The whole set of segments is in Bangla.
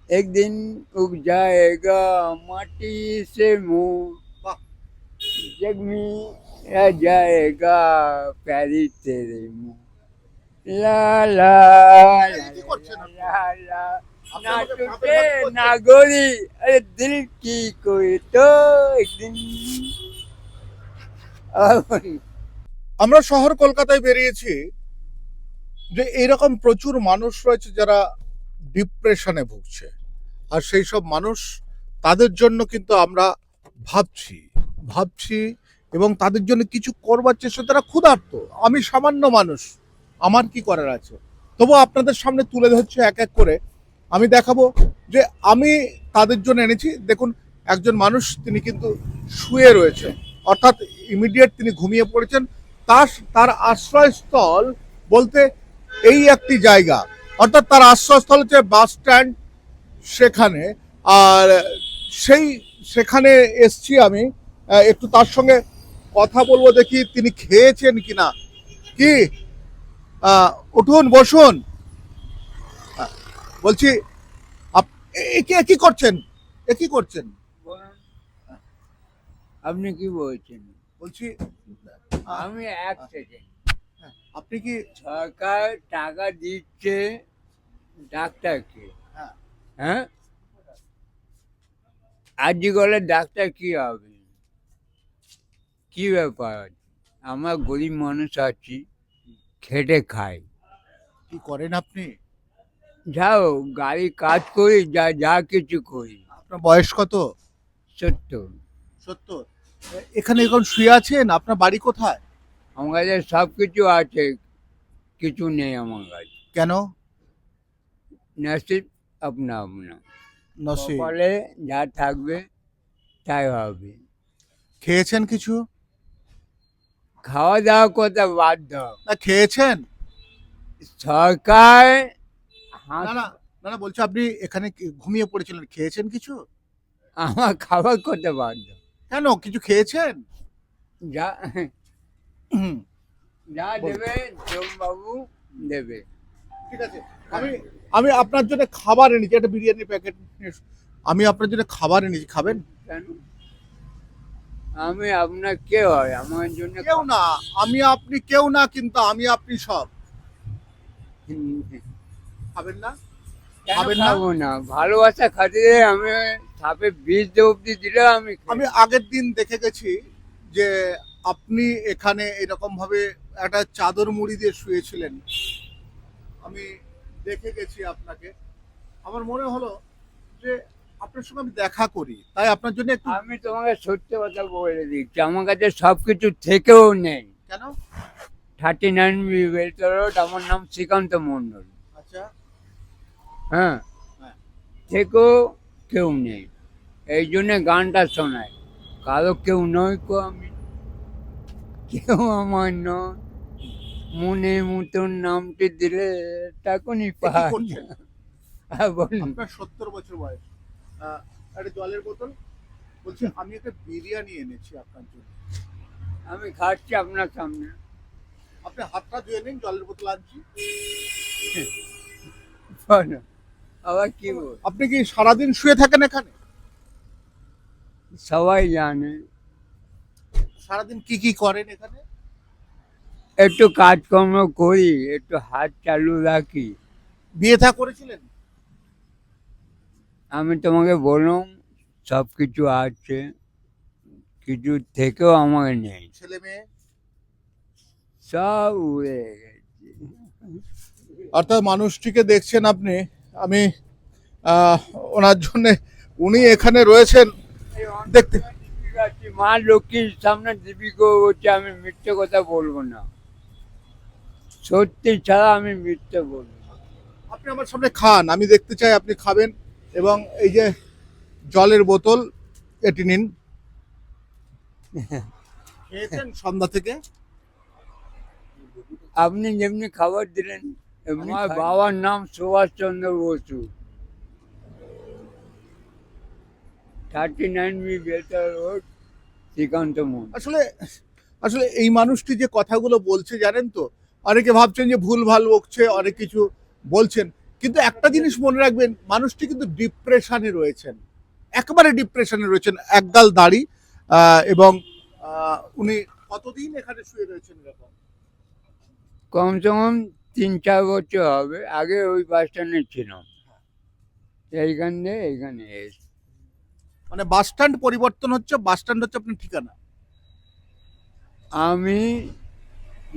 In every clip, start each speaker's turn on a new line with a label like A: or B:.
A: एक दिन उग जाएगा माटी से मुंह,
B: বাহ,
A: जग में रह जाएगा प्यारी तेरे मुंह। ला ला
B: এটা
A: ला
B: কি করছেন
A: ला
B: আপনি?
A: ला ला
B: আপনি
A: ना
B: আমাকে ভাবের
A: टूटे
B: ভাবে
A: ना
B: করছেন।
A: गोरी, अरे दिल की कोई तो एक दिन। और
B: আমরা শহর কলকাতায় বেরিয়েছি যে এইরকম প্রচুর মানুষ রয়েছে যারা ডিপ্রেশনে ভুগছে, আর সেই সব মানুষ, তাদের জন্য কিন্তু আমরা ভাবছি ভাবছি এবং তাদের জন্য কিছু করবার চেষ্টা। তারা ক্ষুধার্ত, আমি সামান্য মানুষ, আমার কি করার আছে? তবু আপনাদের সামনে তুলে ধরছি এক এক করে। আমি দেখাবো যে আমি তাদের জন্য এনেছি। দেখুন, একজন মানুষ তিনি কিন্তু শুয়ে রয়েছে, অর্থাৎ ইমিডিয়েট তিনি ঘুমিয়ে পড়েছেন। তার তার আশ্রয়স্থল বলতে এই একটি জায়গা, অর্থাৎ তার আশ্রয়স্থল হচ্ছে বাস স্ট্যান্ড, সেখানে। আর সেই সেখানে এসছি আমি, একটু তার সঙ্গে কথা বলবো, দেখি তিনি খেয়েছেন কিনা। কি, উঠুন, বসুন। আহ, বলছি, কি করছেন? কি করছেন?
A: আপনি কি বলছেন?
B: বলছি, আহ,
A: আমি এক সেকেন্ড।
B: আপনি কি?
A: সরকার টাকা দিচ্ছে ডাক্তারকে,
B: হ্যাঁ,
A: হ্যাঁ, আজকালের ডাক্তার কি হবে? কি ব্যাপার? আমরা গরিব মানুষ আছি, খেটে খাই,
B: কি করেন আপনি?
A: যাও গাড়ি কাজ করি, যা যা কিছু করি।
B: আপনার বয়স কত?
A: সত্য।
B: 70। এখানে এখন শুয়ে আছেন? আপনার বাড়ি কোথায়?
A: আমার কাছে সব কিছু আছে, কিছু নেই আমার কাছে।
B: কেন?
A: নসিব আপনা আপনা,
B: নসিব।
A: কপালে যা থাকবে তাই হবে।
B: খেয়েছেন কিছু?
A: খাওয়া দাওয়া করতে বাধ্য।
B: না, খেয়েছেন?
A: সরকার
B: না, না, না, না, বলছি আপনি এখানে ঘুমিয়ে পড়েছিলেন, খেয়েছেন কিছু?
A: আমার খাবার করতে বাধ্য।
B: কেন, কিছু খেয়েছেন?
A: যা
B: হুম,
A: যা
B: বলুন।
A: দেবে বাবু দেবে।
B: ঠিক আছে। আমি আমি আপনার জন্য খাবার এনেছি, একটা বিরিয়ানির প্যাকেট। আমি আপনার জন্য খাবার এনেছি, খাবেন?
A: কেন? আমি আপনার কে হয় আমার জন্য?
B: কেউ না, আমি আপনি কেউ না, কিন্তু আমি আপনি সব। খাবেন না?
A: কেন
B: খাবেন না?
A: খাবো না? ভালোবাসা খাতিরে আমি সাপে বিষ দিয়ে অব্দি দিলে আমি
B: আমি আগের দিন দেখে গেছি যে আপনি এখানে এরকম ভাবে একটা চাদর মুড়ি দিয়ে শুয়েছিলেন। আমি দেখে গেছি আপনাকে। আমার মনে হলো যে আপনার সঙ্গে আমি দেখা করি, তাই আপনার জন্য একটু।
A: আমি তোমাকে সত্য কথা বলে দিচ্ছি, আমার কাছে সব কিছু থেকেও নেই।
B: কেন?
A: 39 বেলতলা রোড, আমার নাম শ্রীকান্ত মণ্ডল।
B: আচ্ছা।
A: হ্যাঁ,
B: হ্যাঁ।
A: থেকেও কেউ নেই, এই জন্য গানটা শোনায়। কারো কেউ নয় কো আমি, কেউ আমার নয়, মনের মতন নামটি দিলে তখনই
B: কি
A: পাই।
B: করছেন?
A: হ্যাঁ বলুন।
B: আপনার 70 বছর বয়স। একটা জলের বোতল। বলছি, আমি একটা বিরিয়ানি এনেছি আপনার জন্য।
A: আমি খাচ্ছি আপনার সামনে।
B: আপনি হাতটা ধুয়ে নিন, জলের বোতল আনছি।
A: বলো, আবার কি বল?
B: আপনি কি সারাদিন শুয়ে থাকেন এখানে?
A: সবাই জানে।
B: সারাদিন কি কি করেন এখানে?
A: একটু কাজকর্ম করি, একটু হাত চালু রাখি।
B: বিয়ে থা করেছিলেন?
A: আমি তোমাকে বললাম সব কিছু আছে, কিছু থেকেও আমার নেই,
B: ছেলে মেয়ে?
A: সব উড়ে গেছে।
B: অর্থাৎ মানুষটিকে দেখছেন আপনি। আমি আহ, ওনার জন্য, উনি এখানে রয়েছেন
A: এই
B: দেখতে।
A: অন্ধকার দিব্যি আছি, মা লক্ষ্মীর সামনে দিবি হচ্ছে, আমি মিথ্যে কথা বলবো না, সত্যি ছাড়া আমি মিথ্যে বলবো না।
B: আপনি আমার সামনে খান, আমি দেখতে চাই আপনি খাবেন। এবং এই যে জলের বোতল, এটি নিন। খেয়েছেন সন্ধ্যা থেকে?
A: আপনি যেমনি খাবার দিলেন এমনি আমার
B: খাই।
A: বাবার নাম সুভাষচন্দ্র বসু, 39 বেলতলা রোড, শ্রীকান্ত মন্ডল।
B: আসলে আসলে এই মানুষটি যে কথাগুলো বলছে জানেন তো, অনেকে ভাবছেন যে ভুল ভাল বকছে, অনেক কিছু বলছেন, কিন্তু একটা জিনিস মনে রাখবেন, মানুষটি কিন্তু ডিপ্রেশনে রয়েছেন, একেবারে ডিপ্রেশনে রয়েছেন, একগাল দাড়ি, এবং উনি কতদিন এখানে শুয়ে রয়েছেন এরকম?
A: কমসে কম 3-4 বছর হবে। আগে ওই বাস স্ট্যান্ডে ছিলাম, এইখান দিয়ে এইখানে এসে।
B: মানে বাস স্ট্যান্ড পরিবর্তন হচ্ছে, বাস স্ট্যান্ড হচ্ছে আপনার ঠিকানা।
A: আমি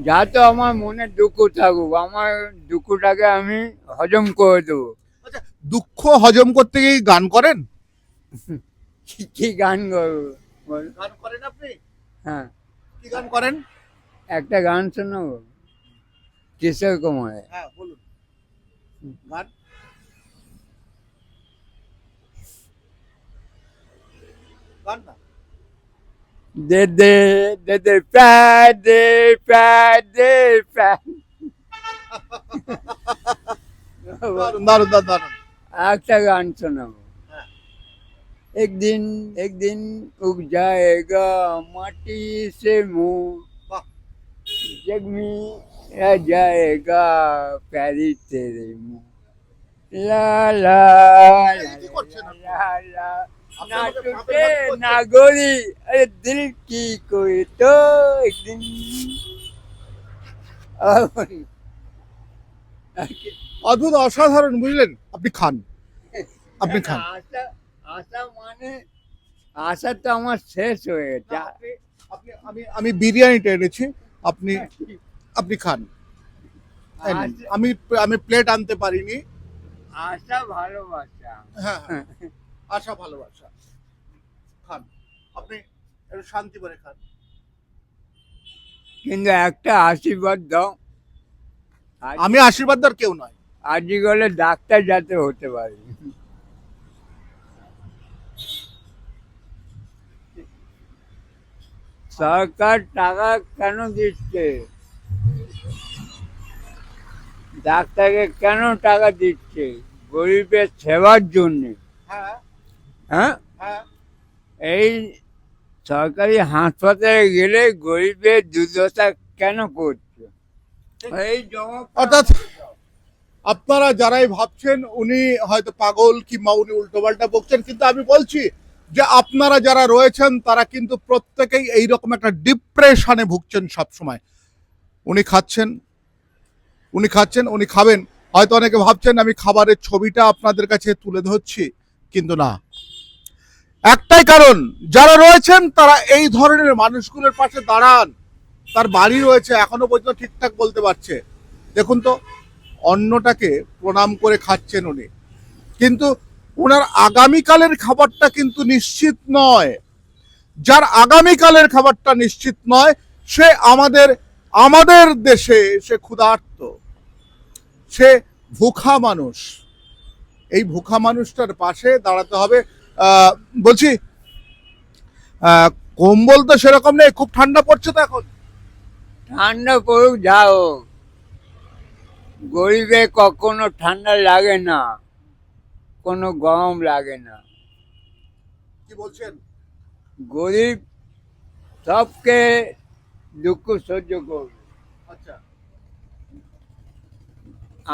A: যা তো আমার মনে দুঃখ থাকুক, আমার দুঃখটাকে আমি হজম করে দেবো।
B: আচ্ছা, দুঃখ হজম করতে গিয়ে গান করেন?
A: কি গান করবো বল?
B: গান করেন আপনি?
A: হ্যাঁ,
B: কি গান করেন?
A: একটা গান শোনাবো কিশোর কুমারের।
B: হ্যাঁ বলুন গান। গান না।
A: দে দে দে দে প্যার দে প্যার দে প্যার।
B: দারুণ দারুণ দারুণ।
A: একটা গান শোনাবো।
B: হ্যাঁ।
A: एक दिन उग जाएगा माटी से मुंह,
B: বাহ।
A: जग में रह जाएगा प्यारी तेरे मुंह। ला ला ला
B: কি করছেন আপনি?
A: ला ला
B: আপনি
A: ना
B: আমাকে
A: टूटे
B: পাগল করছেন।
A: ना गोली, अरे दिल की कोई तो एक दिन।
B: অদ্ভুত, অসাধারণ, বুঝলেন? আপনি খান, আপনি খান।
A: আশা আশা মানে আশা তো আমার শেষ হয়ে গেছে।
B: আপনি আপনি আমি বিরিয়ানিটা এনেছি, আপনি আপনি খান। এই নিন।
A: আশা-
B: আমি আমি প্লেট আনতে পারিনি।
A: আশা ভালোবাসা।
B: হ্যাঁ হ্যাঁ, আশা ভালোবাসা। খান, আপনি একটু শান্তি করে খান।
A: কিন্তু একটা আশীর্বাদ দাও,
B: আমি আশীর্বাদ দেওয়ার কেউ নয়।
A: আজকে গেলে ডাক্তার যাতে হতে পারে। সরকার টাকা কেন দিচ্ছে? ডাক্তারকে কেন টাকা দিচ্ছে? গরিবের সেবার জন্য।
B: হ্যাঁ
A: হ্যাঁ,
B: হ্যাঁ।
A: এই সরকারি হাসপাতালে গেলে গরিবের দুর্দশা কেন করছে? এই জবাব
B: অর্থাৎ আপনারা যারাই ভাবছেন উনি হয়তো পাগল কিংবা উনি উল্টোপাল্টা বকছেন, কিন্তু আমি বলছি যে আপনারা যারা রয়েছেন তারা কিন্তু প্রত্যেকেই এইরকম একটা ডিপ্রেশনে ভুগছেন সব সময়। উনি খাচ্ছেন, উনি খাবেন। হয়তো অনেকে ভাবছেন আমি খাবারের ছবিটা আপনাদের কাছে তুলে ধরছি, কিন্তু না, একটাই কারণ, যারা রয়েছেন তারা এই ধরনের মানুষগুলোর পাশে দাঁড়ান। তার বাড়ি রয়েছে, এখনো পর্যন্ত ঠিকঠাক বলতে পারছে। দেখুন তো, অন্নটাকে প্রণাম করে খাচ্ছেন উনি, কিন্তু ওনার আগামীকালের খাবারটা কিন্তু নিশ্চিত নয়। যার আগামীকালের খাবারটা নিশ্চিত নয়, সে আমাদের দেশে সে ক্ষুধার্ত, সে ভুখা মানুষ। এই ভুখা মানুষটার পাশে দাঁড়াতে হবে। বলছি, কম্বল তো সেরকম নেই, খুব ঠান্ডা পড়ছে তো এখন।
A: ঠান্ডা পড়ুক যা হোক, গরিবে কখনো ঠান্ডা লাগে না, কোনো গরম লাগে না।
B: কি বলছেন?
A: গরিব সবকে দুঃখ সহ্য করবে।
B: আচ্ছা,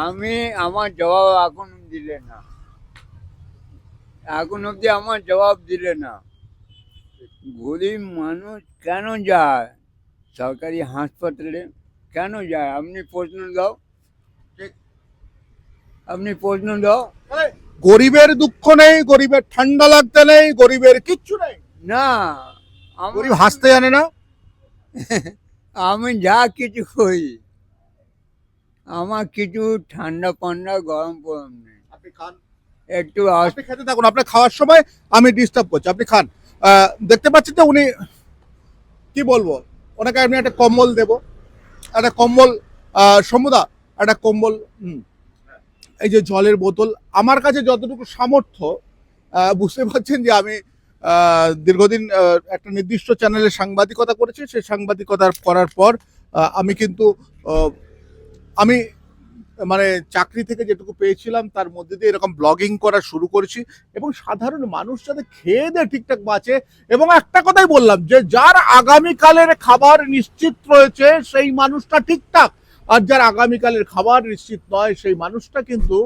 A: আমি আমার জবাব এখন দিলে না, এখন অব্দি আমার জবাব দিলে না। গরিব মানুষ কেন যায় সরকারি হাসপাতালে? কেন যায়? আপনি প্রশ্ন দাও,
B: ঠিক।
A: আপনি প্রশ্ন দাও।
B: গরিবের দুঃখ নেই, গরিবের ঠান্ডা লাগতে নেই, গরিবের কিচ্ছু নেই।
A: না,
B: গরিব হাসতে জানে না।
A: আমি যা কিছু করি, আমার কিছু ঠান্ডা পান্ডা গরম গরম নেই।
B: আপনি খান,
A: একটু
B: আপনি খেতে থাকুন। আপনার খাওয়ার সময় আমি ডিস্টার্ব করছি, আপনি খান। দেখতে পাচ্ছেন যে উনি, কি বলবো, ওনাকে আমি একটা কম্বল দেব, একটা কম্বল, সমুদা একটা কম্বল, এই যে জলের বোতল, আমার কাছে যতটুকু সামর্থ্য, বুঝতে পারছেন যে আমি দীর্ঘদিন একটা নির্দিষ্ট চ্যানেলে সাংবাদিকতা করেছি। সেই সাংবাদিকতা করার পর আমি কিন্তু আমি মানে চাকরি থেকে যেটুকু পেয়েছিলাম তার মধ্যে দিয়ে এরকম ব্লগিং করা শুরু করেছি, এবং সাধারণ মানুষ যাতে খেয়ে দেয় ঠিকঠাক বাঁচে। এবং একটা কথাই বললাম যে যার আগামীকালের খাবার নিশ্চিত রয়েছে সেই মানুষটা ঠিকঠাক, আর যার আগামীকালের খাবার নিশ্চিত নয় সেই মানুষটা কিন্তু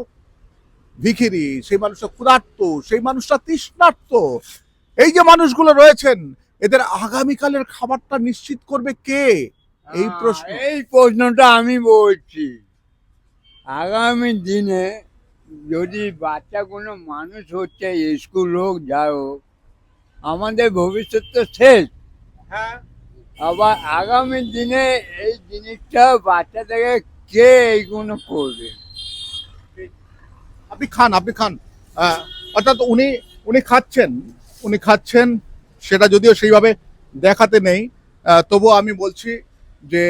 B: ভিখিরি, সেই মানুষটা ক্ষুধার্ত, সেই মানুষটা তৃষ্ণার্ত। এই যে মানুষগুলো রয়েছেন, এদের আগামীকালের খাবারটা নিশ্চিত করবে কে? এই প্রশ্ন।
A: এই প্রশ্নটা আমি বলছি, আগামী দিনে যদি বাচ্চা কোনো মানুষ হচ্ছে, স্কুল হোক যা হোক, আমাদের ভবিষ্যৎ তো শেষ।
B: হ্যাঁ,
A: আবার আগামী দিনে এই জিনিসটা বাচ্চাদেরকে কে এইগুলো করবে?
B: আপনি খান, আপনি খান। অর্থাৎ উনি উনি খাচ্ছেন, উনি খাচ্ছেন, সেটা যদিও সেইভাবে দেখাতে নেই, তবুও আমি বলছি যে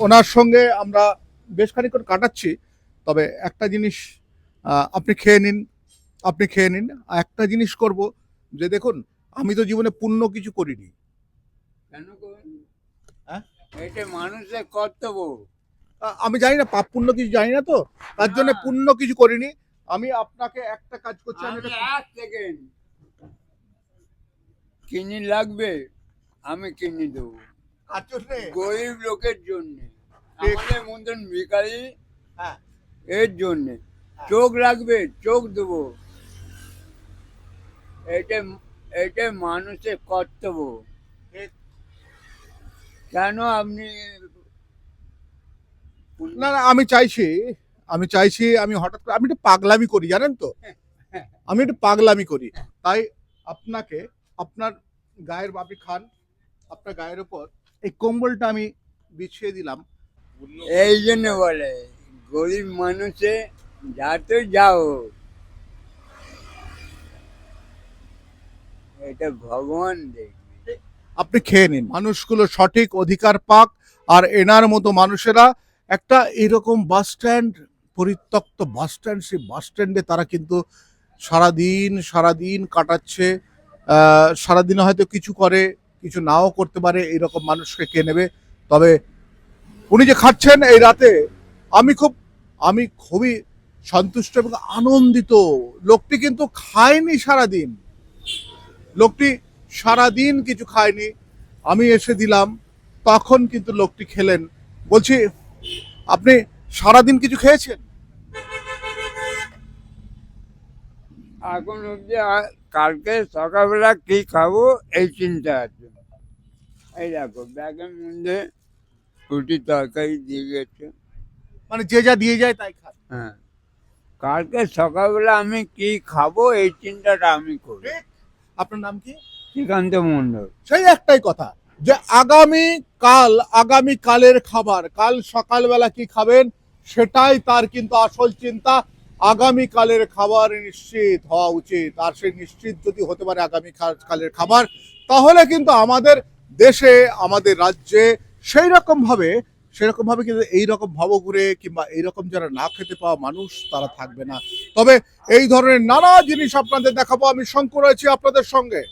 B: ওনার সঙ্গে আমরা বেশ খানিকক্ষণ কাটাচ্ছি। তবে একটা জিনিস আপনি খেয়ে নিন, আপনি খেয়ে নিন। একটা জিনিস করব, যে দেখুন, আমি তো জীবনে পুণ্য কিছু করিনি।
A: কেন করবেন?
B: হ্যাঁ?
A: এটা মানুষের কর্তব্য।
B: আমি জানি না, পাপ পুণ্য কিছু জানি না, তো তার জন্য
A: না।
B: পুণ্য কিছু করিনি। আমি আপনাকে একটা কাজ করছি, আমি
A: আমি
B: এটা
A: এক সেকেন্ড, কিনি লাগবে আমি কিনে দেবো,
B: কার জন্যে?
A: গরিব লোকের জন্য,
B: ঠিক।
A: আমাদের মতন ভিখারি
B: হ্যাঁ,
A: এর জন্য। চোখ লাগবে, চোখ দেবো। এটা এটা মানুষের কর্তব্য।
B: ঠিক।
A: কেন আপনি
B: না না, আমি চাইছি, আমি হঠাৎ করে আমি একটু পাগলামি করি, জানেন তো, আমি একটু পাগলামি করি। তাই আপনাকে, আপনার গায়ের, আপনি খান, আপনার গায়ের উপর এই কম্বলটা আমি বিছিয়ে দিলাম।
A: এই জন্য বলে গরিব মানুষে যাতে যাও, এটা ভগবান দেখবে।
B: আপনি খেয়ে নিন, মানুষগুলো সঠিক অধিকার পাক। আর এনার মতো মানুষেরা একটা এরকম বাস স্ট্যান্ড, পরিত্যক্ত বাস স্ট্যান্ড, সেই বাস স্ট্যান্ডে তারা কিন্তু সারাদিন কাটাচ্ছে। সারাদিনে হয়তো কিছু করে, কিছু নাও করতে পারে, এরকম মানুষকে কে নেবে? তবে উনি যে খাচ্ছেন এই রাতে, আমি খুবই সন্তুষ্ট এবং আনন্দিত। লোকটি কিন্তু খায়নি সারাদিন, লোকটি সারাদিন কিছু খায়নি। আমি এসে দিলাম, তখন কিন্তু লোকটি খেলেন। বলছি, আপনি সারাদিন কিছু খেয়েছেন?
A: এখন অব্দি কালকে সকালবেলা কি খাবো এই চিন্তা আছে। এই দেখো ব্যাগের মধ্যে রুটি তরকারি দিয়ে গেছে।
B: মানে যে যা দিয়ে যায় তাই খান?
A: হ্যাঁ, কালকে সকালবেলা আমি কি খাবো এই চিন্তাটা আমি করি।
B: ঠিক। আপনার নাম কি?
A: শ্রীকান্ত মণ্ডল।
B: সেই একটাই কথা, যে আগামী কালের খাবার, কাল সকালবেলা কি খাবেন সেটাই তার কিন্তু আসল চিন্তা। আগামী কালের খাবার নিশ্চিত হওয়া উচিত। আর সেই নিশ্চিত যদি হতে পারে আগামী কালের খাবার, তাহলে কিন্তু আমাদের দেশে, আমাদের রাজ্যে সেরকম ভাবে কিন্তু এইরকম ভবঘুরে কিংবা এইরকম যারা না খেতে পাওয়া মানুষ তারা থাকবে না। তবে এই ধরনের নানা জিনিস আপনাদের দেখাবো। আমি শঙ্কর রয়েছি আপনাদের সঙ্গে।